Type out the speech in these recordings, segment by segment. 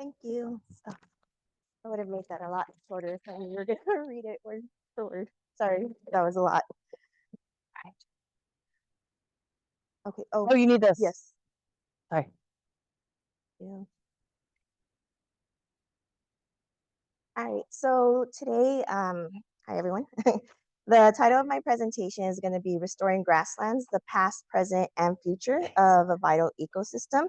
Thank you. Oh, I would have made that a lot shorter if I knew you were going to read it word for word. Sorry, that was a lot. Right. Okay. Oh, Oh, you need this. yes. Sorry. Yeah. All right. So today, hi everyone. The title of my presentation is going to be Restoring Grasslands, the Past, Present, and Future of a Vital Ecosystem.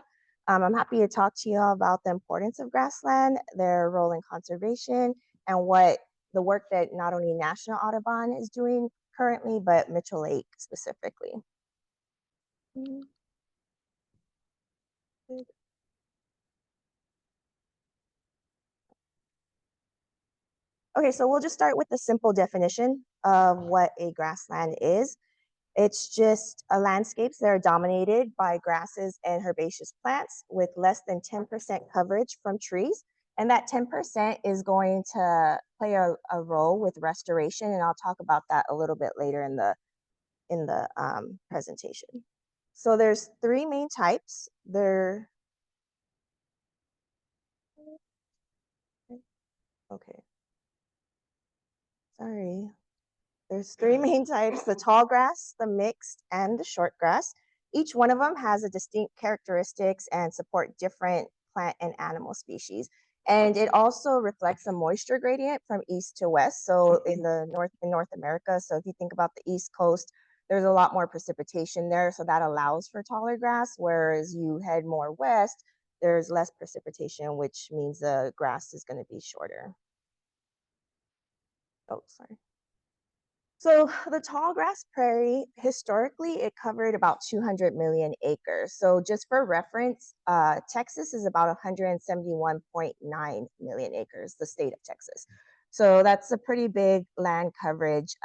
I'm happy to talk to you all about the importance of grassland, their role in conservation, and what the work that not only National Audubon is doing currently, but Mitchell Lake specifically. Okay, so we'll just start with the simple definition of what a grassland is. It's just landscapes that are dominated by grasses and herbaceous plants with less than 10% coverage from trees. And that 10% is going to play a role with restoration. And I'll talk about that a little bit later in the presentation. So there's three main types. Okay. Sorry. There's three main types, the tall grass, the mixed, and the short grass. Each one of them has a distinct characteristics and support different plant and animal species. And it also reflects a moisture gradient from east to west. So in North America, so if you think about the East Coast, there's a lot more precipitation there. So that allows for taller grass, whereas you head more west, there's less precipitation, which means the grass is going to be shorter. Oh, sorry. So the tall grass prairie, historically, it covered about 200 million acres. So just for reference, Texas is about 171.9 million acres, the state of Texas. So that's a pretty big land coverage.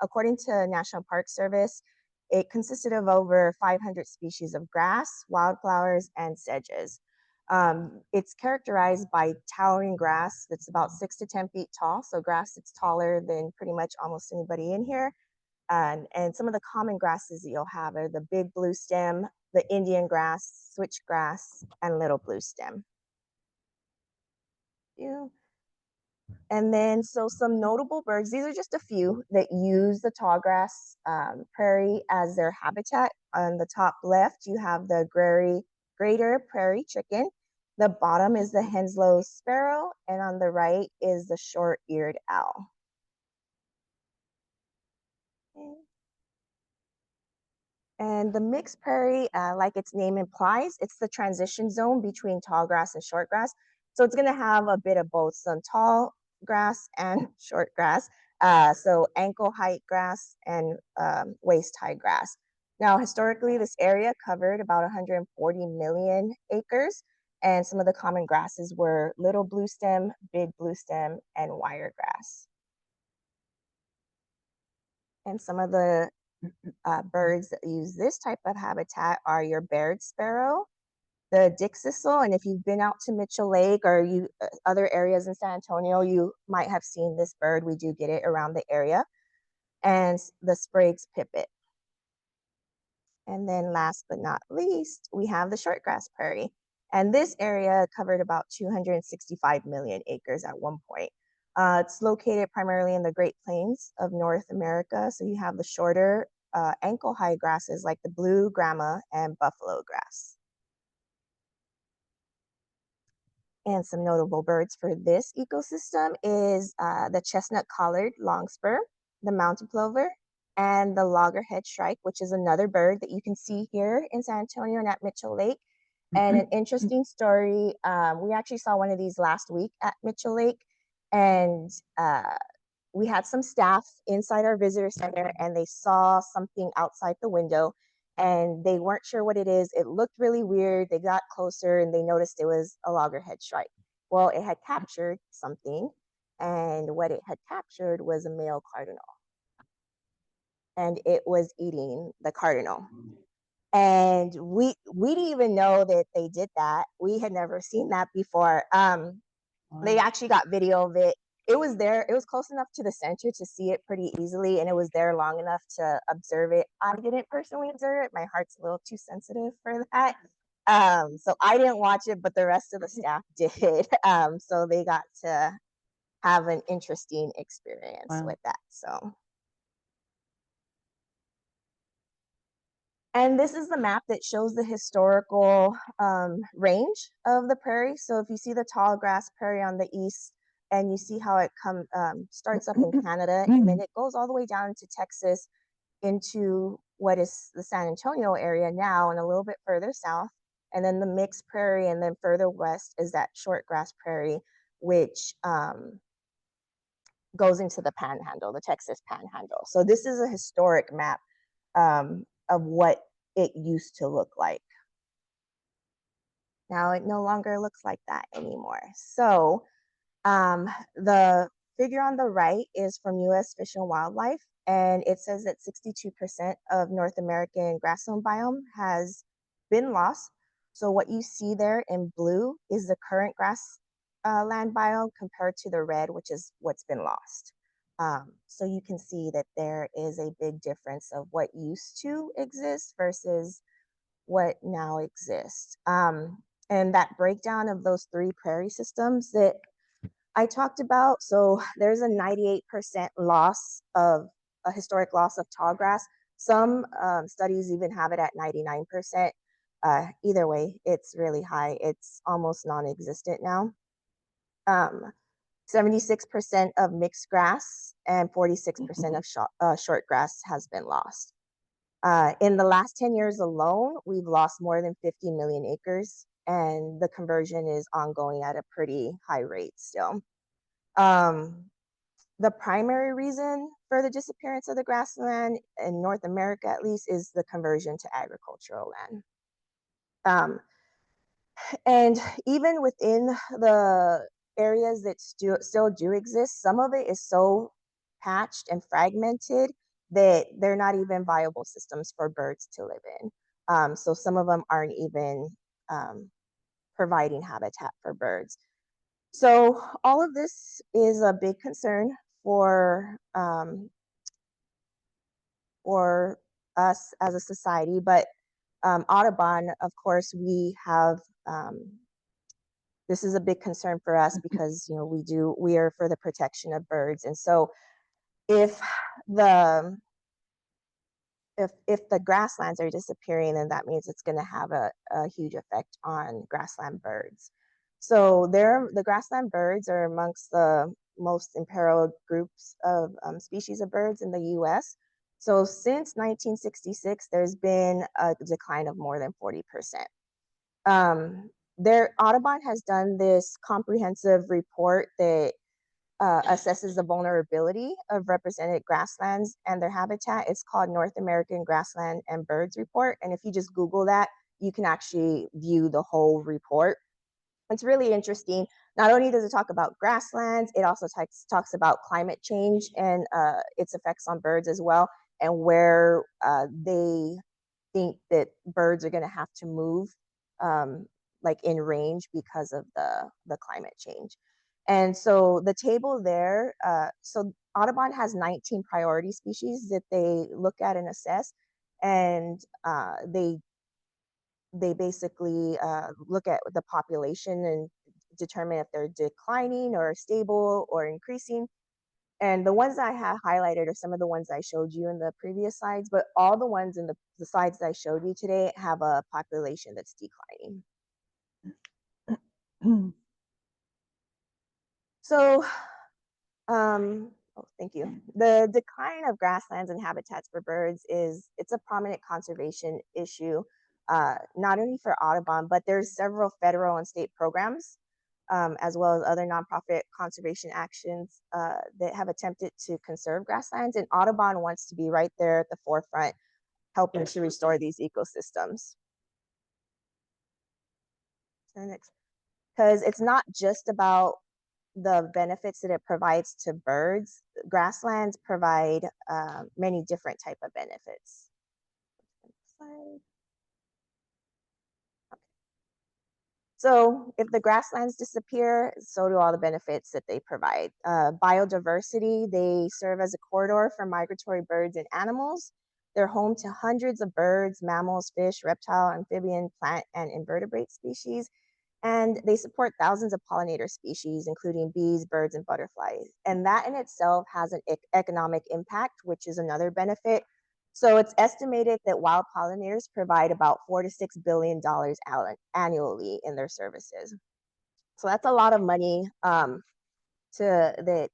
According to National Park Service, it consisted of over 500 species of grass, wildflowers, and sedges. It's characterized by towering grass that's about 6 to 10 feet tall. So grass that's taller than pretty much almost anybody in here. And some of the common grasses that you'll have are the big blue stem, the Indian grass, switchgrass, and little blue stem. Yeah. And then, so some notable birds, these are just a few that use the tallgrass prairie as their habitat. On the top left, you have the greater prairie chicken. The bottom is the Henslow's sparrow, and on the right is the short-eared owl. Okay. And the mixed prairie, like its name implies, it's the transition zone between tall grass and short grass. So it's going to have a bit of both, some tall grass and short grass. So ankle height grass and waist high grass. Now, historically, this area covered about 140 million acres. And some of the common grasses were little blue stem, big blue stem, and wiregrass. And some of the birds that use this type of habitat are your Baird sparrow, the dickcissel, and if you've been out to Mitchell Lake or other areas in San Antonio, you might have seen this bird. We do get it around the area, and the Sprague's pipit. And then last but not least, we have the shortgrass prairie. And this area covered about 265 million acres at one point. It's located primarily in the Great Plains of North America. So you have the shorter ankle high grasses like the blue grama and buffalo grass. And some notable birds for this ecosystem is the chestnut collared longspur, the mountain plover, and the loggerhead shrike, which is another bird that you can see here in San Antonio and at Mitchell Lake. And an interesting story, we actually saw one of these last week at Mitchell Lake, and we had some staff inside our visitor center and they saw something outside the window and they weren't sure what it is. It looked really weird. They got closer and they noticed it was a loggerhead shrike. Well, it had captured something, and what it had captured was a male cardinal. And it was eating the cardinal. And we didn't even know that they did that. We had never seen that before. They actually got video of it. It was there. It was close enough to the center to see it pretty easily, and it was there long enough to observe it. I didn't personally observe it. My heart's a little too sensitive for that. So I didn't watch it, but the rest of the staff did. So they got to have an interesting experience Wow. with that. So, and this is the map that shows the historical range of the prairie. So if you see the tall grass prairie on the east, and you see how it starts up in Canada, and then it goes all the way down into Texas, into what is the San Antonio area now, and a little bit further south, and then the mixed prairie, and then further west is that short grass prairie, which goes into the Panhandle, the Texas Panhandle. So this is a historic map of what it used to look like. Now it no longer looks like that anymore. So the figure on the right is from US Fish and Wildlife, and it says that 62% of North American grassland biome has been lost. So what you see there in blue is the current grassland biome compared to the red, which is what's been lost. So you can see that there is a big difference of what used to exist versus what now exists. And that breakdown of those three prairie systems that I talked about, so there's a 98% loss of a historic loss of tall grass. Some studies even have it at 99%. Either way, it's really high. It's almost non-existent now. 76% of mixed grass and 46% of short grass has been lost. In the last 10 years alone, we've lost more than 50 million acres, and the conversion is ongoing at a pretty high rate still. The primary reason for the disappearance of the grassland in North America, at least, is the conversion to agricultural land. And even within the areas that still do exist, some of it is so patched and fragmented that they're not even viable systems for birds to live in. So some of them aren't even providing habitat for birds. So all of this is a big concern for us as a society, but Audubon, of course, we have this is a big concern for us because we are for the protection of birds, and so if the if the grasslands are disappearing, then that means it's going to have a huge effect on grassland birds. So the grassland birds are amongst the most imperiled groups of species of birds in the US. So since 1966, there's been a decline of more than 40%. Audubon has done this comprehensive report that assesses the vulnerability of represented grasslands and their habitat. It's called North American Grassland and Birds Report. And if you just Google that, you can actually view the whole report. It's really interesting. Not only does it talk about grasslands, it also talks about climate change and its effects on birds as well, and where they think that birds are going to have to move like in range because of the climate change. And so the table there, so Audubon has 19 priority species that they look at and assess, and they basically look at the population and determine if they're declining or stable or increasing. And the ones I have highlighted are some of the ones I showed you in the previous slides, but all the ones in the slides that I showed you today have a population that's declining. So, thank you. The decline of grasslands and habitats for birds it's a prominent conservation issue, not only for Audubon, but there's several federal and state programs, as well as other nonprofit conservation actions that have attempted to conserve grasslands. And Audubon wants to be right there at the forefront, helping to restore these ecosystems. Because it's not just about the benefits that it provides to birds. Grasslands provide many different type of benefits. So if the grasslands disappear, so do all the benefits that they provide. Biodiversity, they serve as a corridor for migratory birds and animals. They're home to hundreds of birds, mammals, fish, reptile, amphibian, plant, and invertebrate species. And they support thousands of pollinator species, including bees, birds, and butterflies. And that in itself has an economic impact, which is another benefit. So it's estimated that wild pollinators provide about $4 to $6 billion annually in their services. So that's a lot of money to that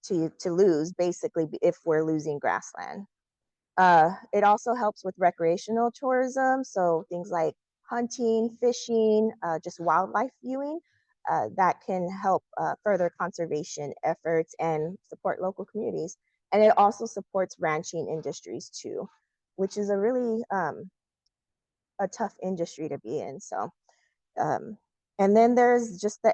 to lose, basically, if we're losing grassland. It also helps with recreational tourism, so things like hunting, fishing, just wildlife viewing, that can help further conservation efforts and support local communities. And it also supports ranching industries too, which is a really a tough industry to be in. So, um, and then there's just the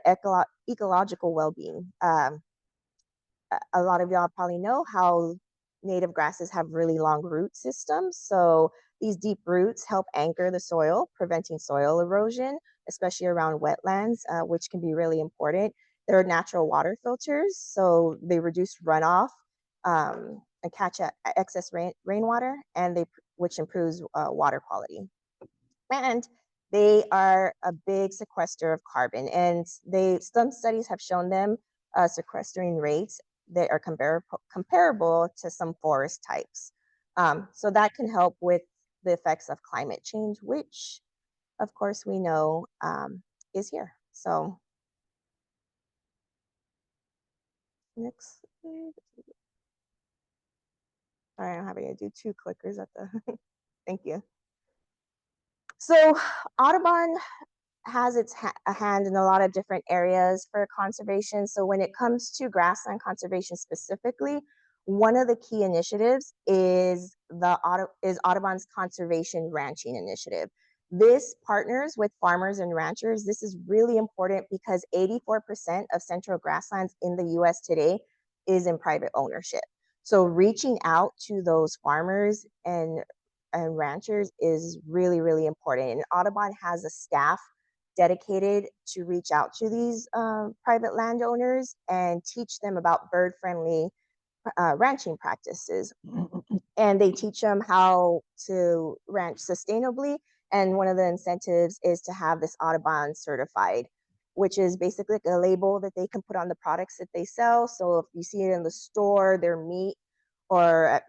ecological well-being. A lot of y'all probably know how native grasses have really long root systems. So these deep roots help anchor the soil, preventing soil erosion, especially around wetlands, which can be really important. They're natural water filters, so they reduce runoff and catch excess rainwater, and which improves water quality. And they are a big sequester of carbon, and some studies have shown them sequestering rates that are comparable to some forest types. So that can help with the effects of climate change, which of course we know is here. So next, sorry, I'm having to do two clickers at the, thank you. So Audubon has a hand in a lot of different areas for conservation. So when it comes to grassland conservation specifically, one of the key initiatives is Audubon's Conservation Ranching Initiative. This partners with farmers and ranchers. This is really important because 84% of central grasslands in the US today is in private ownership. So reaching out to those farmers and ranchers is really, really important. And Audubon has a staff dedicated to reach out to these private landowners and teach them about bird-friendly ranching practices. And they teach them how to ranch sustainably. And one of the incentives is to have this Audubon certified, which is basically like a label that they can put on the products that they sell. So if you see it in the store, their meat, or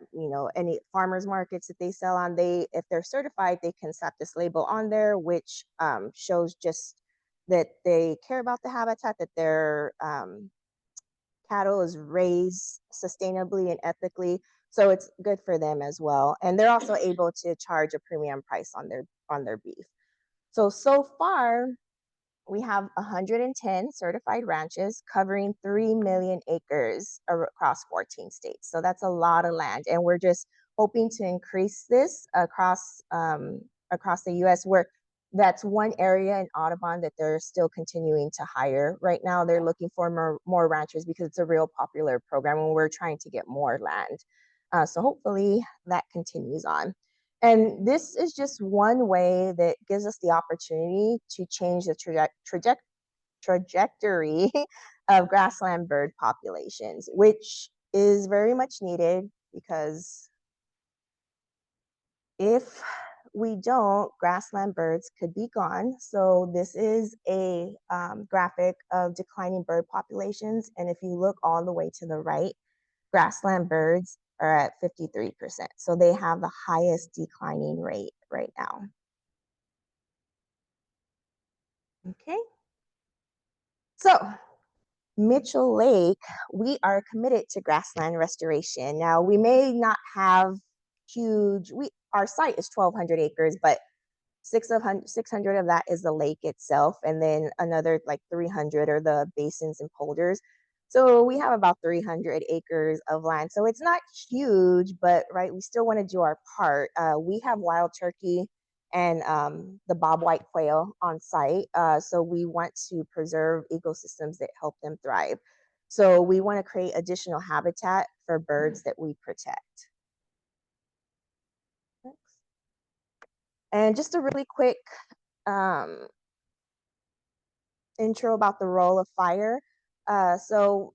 any farmers markets that they sell on, if they're certified, they can slap this label on there, which shows just that they care about the habitat, that their cattle is raised sustainably and ethically. So it's good for them as well, and they're also able to charge a premium price on their beef. So far we have 110 certified ranches covering 3 million acres across 14 states. So that's a lot of land. And we're just hoping to increase this across the US, where that's one area in Audubon that they're still continuing to hire. Right now, they're looking for more ranchers because it's a real popular program and we're trying to get more land. So hopefully that continues on. And this is just one way that gives us the opportunity to change the trajectory of grassland bird populations, which is very much needed, because if we don't, grassland birds could be gone. So this is a graphic of declining bird populations. And if you look all the way to the right, grassland birds are at 53%. So they have the highest declining rate right now. Okay. So Mitchell Lake, we are committed to grassland restoration. Now, we may not have our site is 1,200 acres, but 600 of that is the lake itself, and then another like 300 are the basins and polders. So we have about 300 acres of land. So it's not huge, but right, we still want to do our part. We have wild turkey and the bobwhite quail on site. So we want to preserve ecosystems that help them thrive. So we want to create additional habitat for birds that we protect. And just a really quick intro about the role of fire. So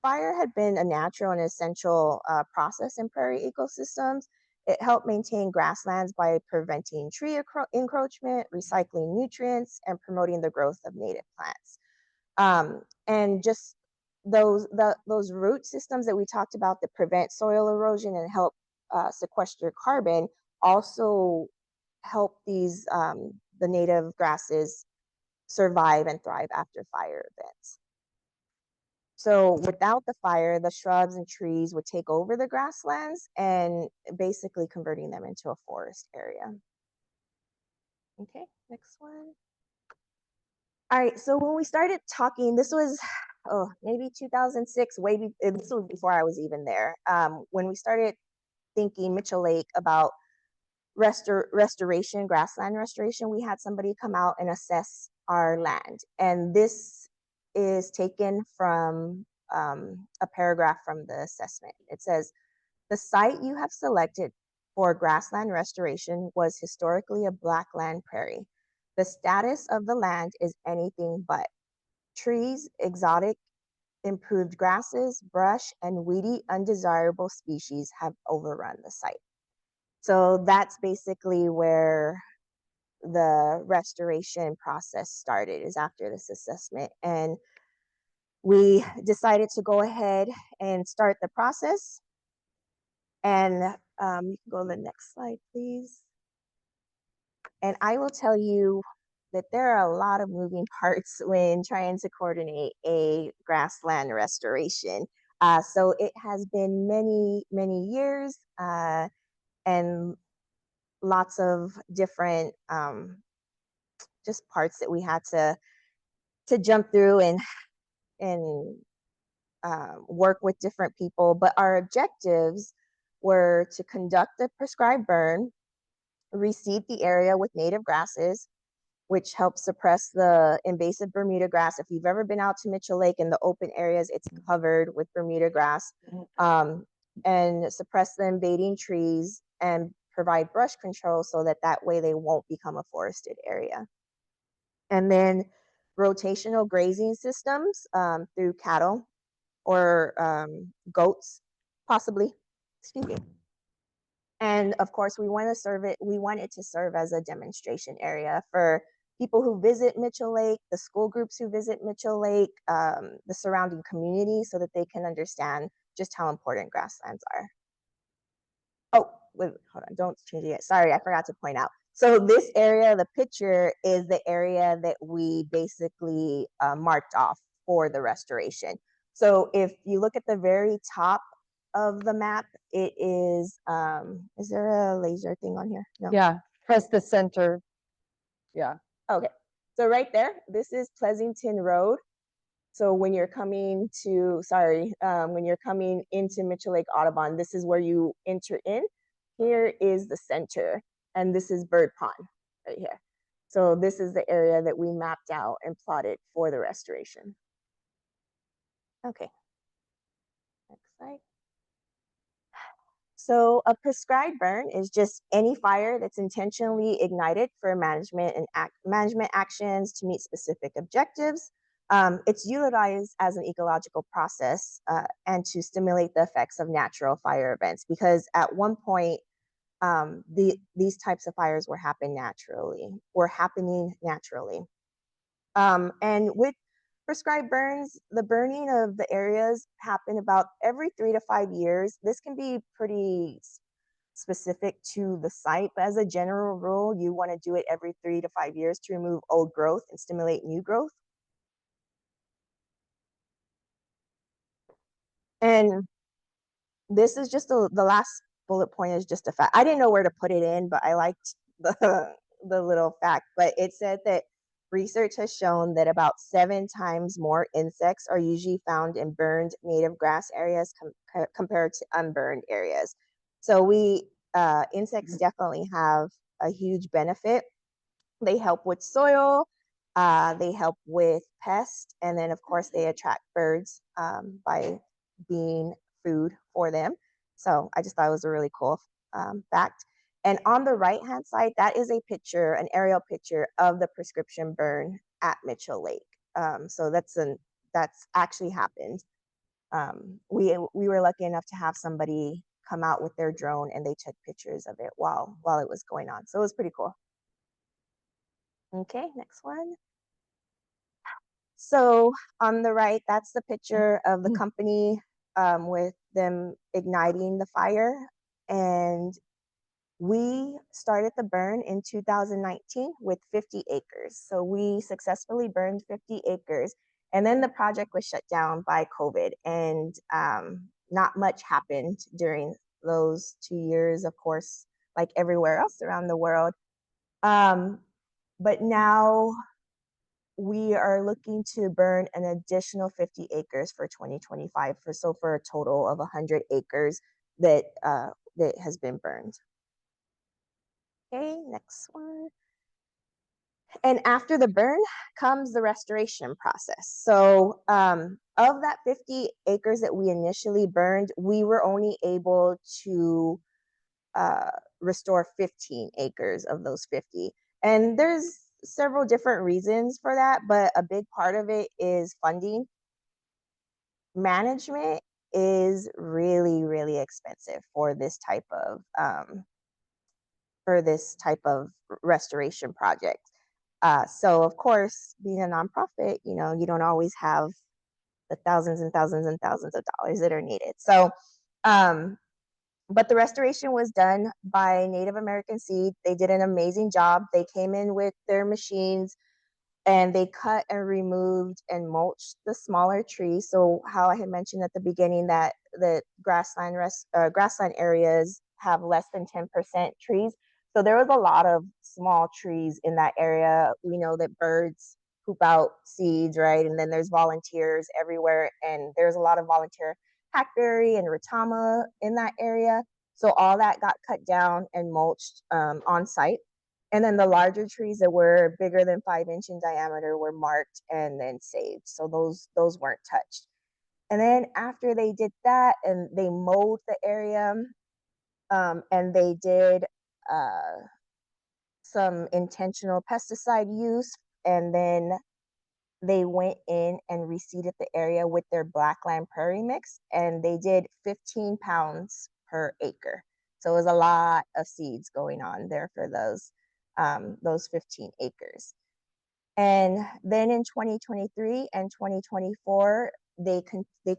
fire had been a natural and essential process in prairie ecosystems. It helped maintain grasslands by preventing tree encroachment, recycling nutrients, and promoting the growth of native plants. And just those root systems that we talked about that prevent soil erosion and help sequester carbon also help these the native grasses survive and thrive after fire events. So without the fire, the shrubs and trees would take over the grasslands and basically converting them into a forest area. Okay, next one. All right, so when we started talking, this was maybe 2006, this was before I was even there. When we started thinking Mitchell Lake about restoration, grassland restoration, we had somebody come out and assess our land. And this is taken from a paragraph from the assessment. It says, the site you have selected for grassland restoration was historically a blackland prairie. The status of the land is anything but. Trees, exotic, improved grasses, brush, and weedy, undesirable species have overrun the site. So that's basically where the restoration process started, is after this assessment. And we decided to go ahead and start the process. And you can go to the next slide, please. And I will tell you that there are a lot of moving parts when trying to coordinate a grassland restoration. So it has been many, many years and lots of different just parts that we had to jump through and work with different people. But our objectives were to conduct a prescribed burn, reseed the area with native grasses, which helps suppress the invasive Bermuda grass. If you've ever been out to Mitchell Lake in the open areas, it's covered with Bermuda grass, and suppress the invading trees and provide brush control so that way they won't become a forested area. And then rotational grazing systems through cattle or goats, possibly, excuse me. And of course, we want it to serve as a demonstration area for people who visit Mitchell Lake, the school groups who visit Mitchell Lake, the surrounding community, so that they can understand just how important grasslands are. Oh, wait, hold on, don't change it yet. Sorry, I forgot to point out. So this area, the picture, is the area that we basically marked off for the restoration. So if you look at the very top of the map, it is there a laser thing on here? No. Yeah, press the center. Yeah. Okay. So right there, this is Pleasanton Road. So when you're coming into Mitchell Lake Audubon, this is where you enter in. Here is the center, and this is Bird Pond right here. So this is the area that we mapped out and plotted for the restoration. Okay. Next slide. So a prescribed burn is just any fire that's intentionally ignited for management actions to meet specific objectives. It's utilized as an ecological process and to stimulate the effects of natural fire events, because at one point these types of fires were happening naturally. And with prescribed burns, the burning of the areas happen about every 3 to 5 years. This can be pretty specific to the site, but as a general rule, you want to do it every 3 to 5 years to remove old growth and stimulate new growth. And this is just the last bullet point is just a fact. I didn't know where to put it in, but I liked the little fact. But it said that research has shown that about 7 times more insects are usually found in burned native grass areas compared to unburned areas. So insects definitely have a huge benefit. They help with soil, they help with pests, and then of course they attract birds by being food for them. So I just thought it was a really cool fact. And on the right-hand side, that is a picture, an aerial picture of the prescription burn at Mitchell Lake. So that's actually happened. we were lucky enough to have somebody come out with their drone and they took pictures of it while it was going on. So it was pretty cool. Okay, next one. So on the right, that's the picture of the company with them igniting the fire. And we started the burn in 2019 with 50 acres. So we successfully burned 50 acres. And then the project was shut down by COVID, and not much happened during those 2 years, of course, like everywhere else around the world. But now we are looking to burn an additional 50 acres for 2025, for a total of 100 acres that has been burned. Okay, next one. And after the burn comes the restoration process. So of that 50 acres that we initially burned, we were only able to restore 15 acres of those 50. And there's several different reasons for that, but a big part of it is funding. Management is really, really expensive for this type of restoration project. So of course, being a nonprofit, you don't always have the thousands and thousands and thousands of dollars that are needed. So, but the restoration was done by Native American Seed. They did an amazing job. They came in with their machines and they cut and removed and mulched the smaller trees. So how I had mentioned at the beginning that the grassland areas have less than 10% trees. So there was a lot of small trees in that area. We know that birds poop out seeds, right? And then there's volunteers everywhere. And there's a lot of volunteer hackberry and ratama in that area. So all that got cut down and mulched on site. And then the larger trees that were bigger than 5 inch in diameter were marked and then saved. So those weren't touched. And then after they did that and they mowed the area, and they did some intentional pesticide use, and then they went in and reseeded the area with their Blackland Prairie mix, and they did 15 pounds per acre. So it was a lot of seeds going on there for those 15 acres. And then in 2023 and 2024, they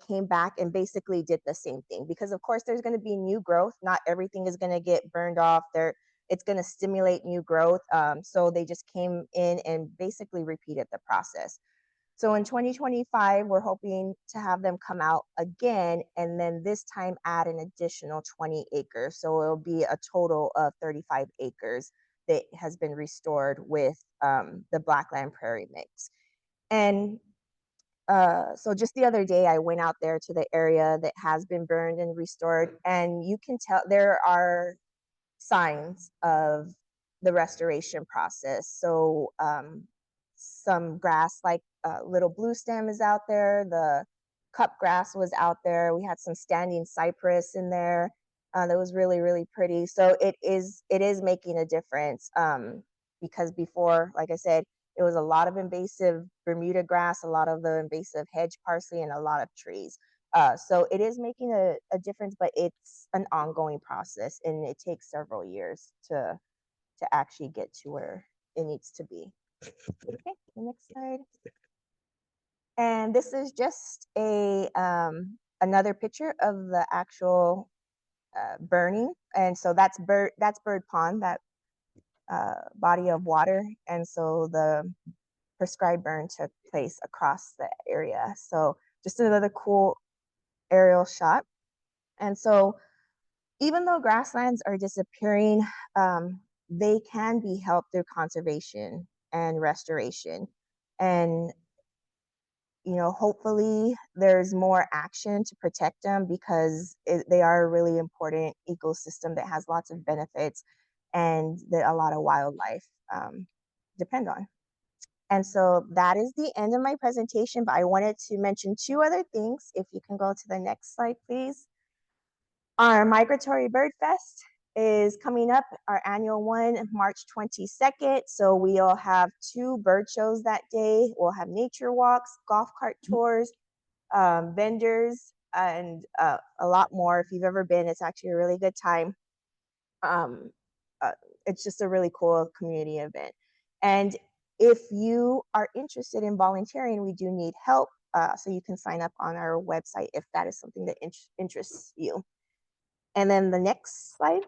came back and basically did the same thing, because of course there's going to be new growth. Not everything is going to get burned off there. It's going to stimulate new growth. So they just came in and basically repeated the process. So in 2025, we're hoping to have them come out again, and then this time add an additional 20 acres. So it'll be a total of 35 acres that has been restored with the Blackland Prairie mix. And so just the other day, I went out there to the area that has been burned and restored, and you can tell there are signs of the restoration process. So some grass like little blue stem is out there. The cup grass was out there. We had some standing cypress in there that was really, really pretty. So it is making a difference, because before, like I said, it was a lot of invasive Bermuda grass, a lot of the invasive hedge parsley, and a lot of trees. So it is making a difference, but it's an ongoing process, and it takes several years to actually get to where it needs to be. Okay, the next slide. And this is just another picture of the actual burning. And so that's Bird Pond, that body of water. And so the prescribed burn took place across the area. So just another cool aerial shot. And so even though grasslands are disappearing, they can be helped through conservation and restoration. And hopefully there's more action to protect them, because they are a really important ecosystem that has lots of benefits and that a lot of wildlife depend on. And so that is the end of my presentation, but I wanted to mention two other things. If you can go to the next slide, please. Our Migratory Bird Fest is coming up, our annual one, March 22nd. So we'll have 2 bird shows that day. We'll have nature walks, golf cart tours, vendors, and a lot more. If you've ever been, it's actually a really good time. Um, it's just a really cool community event. And if you are interested in volunteering, we do need help. So you can sign up on our website if that is something that interests you. And then the next slide.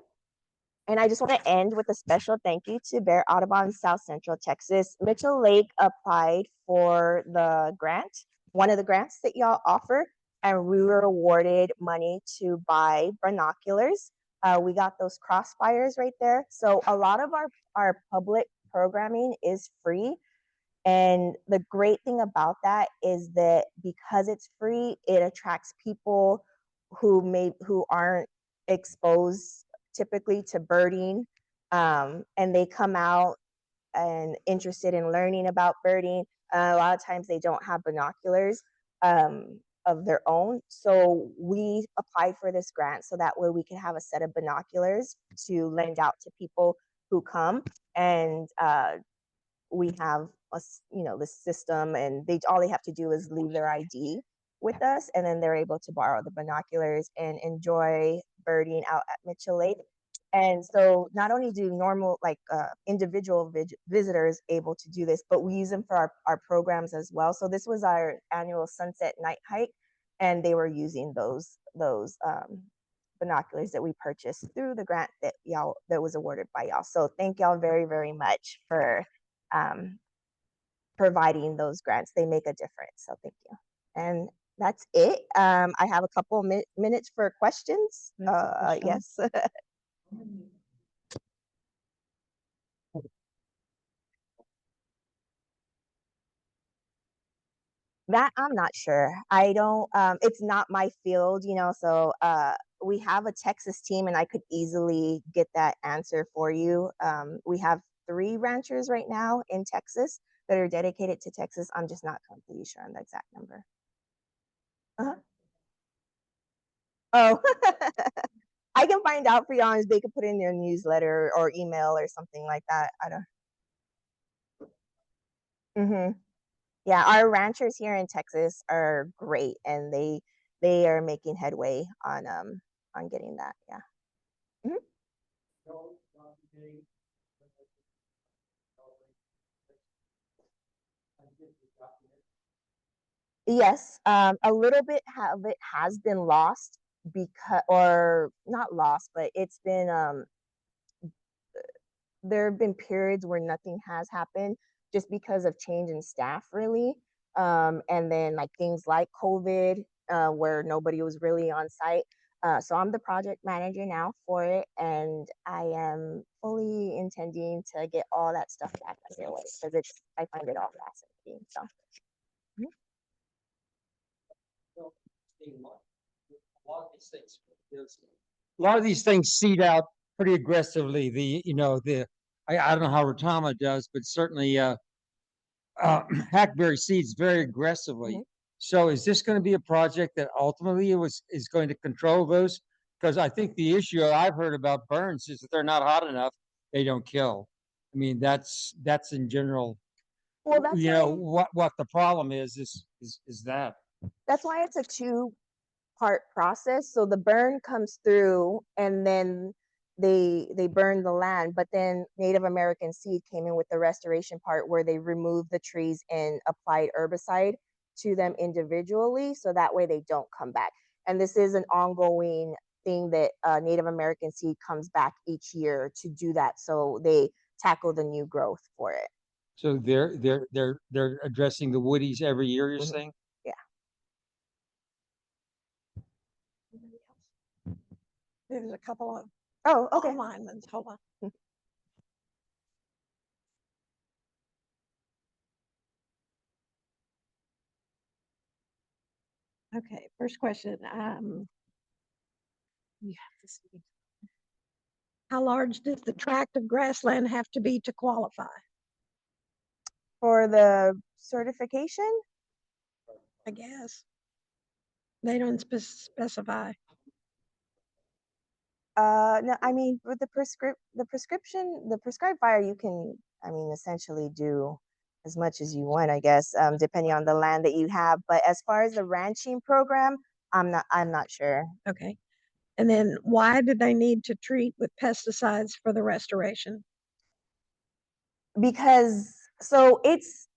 And I just want to end with a special thank you to Bear Audubon, South Central Texas. Mitchell Lake applied for the grant, one of the grants that y'all offer, and we were awarded money to buy binoculars. We got those crossfires right there. So a lot of our public programming is free. And the great thing about that is that because it's free, it attracts people who aren't exposed typically to birding, and they come out and interested in learning about birding. A lot of times they don't have binoculars of their own, so we applied for this grant so that way we can have a set of binoculars to lend out to people who come, and we have this system, and all they have to do is leave their ID with us, and then they're able to borrow the binoculars and enjoy birding out at Mitchell Lake. And so not only do normal individual visitors able to do this, but we use them for our programs as well. So this was our annual sunset night hike, and they were using those binoculars that we purchased through the grant that was awarded by y'all. So thank y'all very, very much for providing those grants. They make a difference. So thank you. And that's it. I have a couple minutes for questions. Yes. That I'm not sure. I don't, it's not my field, so we have a Texas team, and I could easily get that answer for you. We have 3 ranchers right now in Texas that are dedicated to Texas. I'm just not completely sure on the exact number. Oh, I can find out for y'all, and they can put in their newsletter or email or something like that. I don't. Yeah, our ranchers here in Texas are great, and they are making headway on getting that. Yeah. Mhm. Yes, a little bit of it has been lost, because, or not lost, but it's been there have been periods where nothing has happened just because of change in staff, really. And then like things like COVID, where nobody was really on site. So I'm the project manager now for it, and I am fully intending to get all that stuff back underway because I find it all fascinating. So. A lot of these things seed out pretty aggressively. I don't know how Rotama does, but certainly hackberry seeds very aggressively. Mhm. So is this going to be a project that ultimately is going to control those? Because I think the issue I've heard about burns is that they're not hot enough, they don't kill. I mean, that's in general. Well, that's why What the problem is that. that's why it's a two-part process. So the burn comes through, and then they burn the land, but then Native American Seed came in with the restoration part where they removed the trees and applied herbicide to them individually, so that way they don't come back. And this is an ongoing thing that Native American Seed comes back each year to do that, so they tackle the new growth for it. So they're addressing the woodies every year, you're saying? Yeah. There's a couple of Okay. online ones. Hold on. Okay, first question. You have to see. How large does the tract of grassland have to be to qualify? For the certification, I guess. They don't specify. no, I mean, with the prescribed fire, you can, I mean, essentially do as much as you want, I guess, depending on the land that you have. But as far as the ranching program, I'm not sure. Okay. And then why do they need to treat with pesticides for the restoration? Because so it's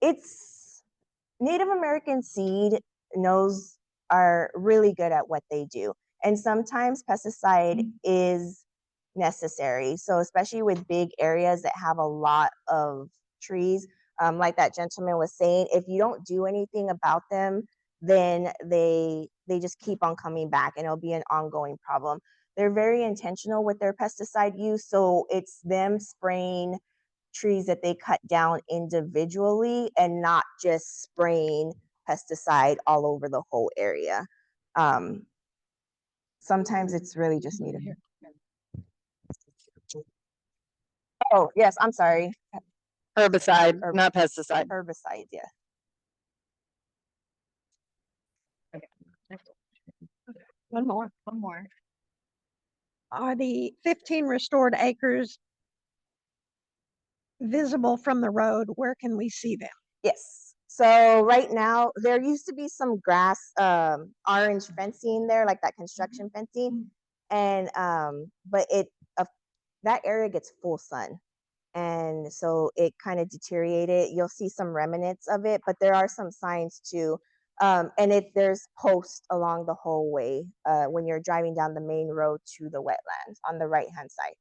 Native American seed knows are really good at what they do. And sometimes pesticide is necessary. So especially with big areas that have a lot of trees, like that gentleman was saying, if you don't do anything about them, then they just keep on coming back and it'll be an ongoing problem. They're very intentional with their pesticide use. So it's them spraying trees that they cut down individually and not just spraying pesticide all over the whole area. Sometimes it's really just needed. Oh, yes, I'm sorry. Herbicide, not pesticide. Herbicides, yeah. One more. Are the 15 restored acres visible from the road? Where can we see them? Yes. So right now there used to be some grass, orange fencing there, like that construction fencing. And but that area gets full sun. And so it kind of deteriorated. You'll see some remnants of it, but there are some signs too. And there's posts along the whole way when you're driving down the main road to the wetlands on the right-hand side.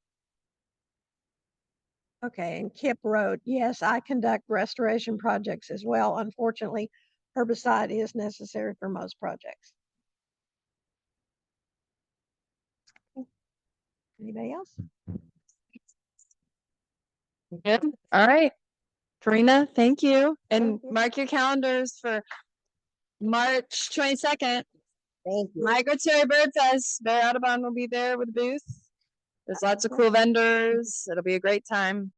Okay, and Kip Road. Yes, I conduct restoration projects as well. Unfortunately, herbicide is necessary for most projects. Anybody else? Good. All right. Corina, thank you. And Thank you. mark your calendars for March 22nd. Thank you. Migratory Bird Fest. Bear Audubon will be there with a booth. There's lots of cool vendors. It'll be a great time.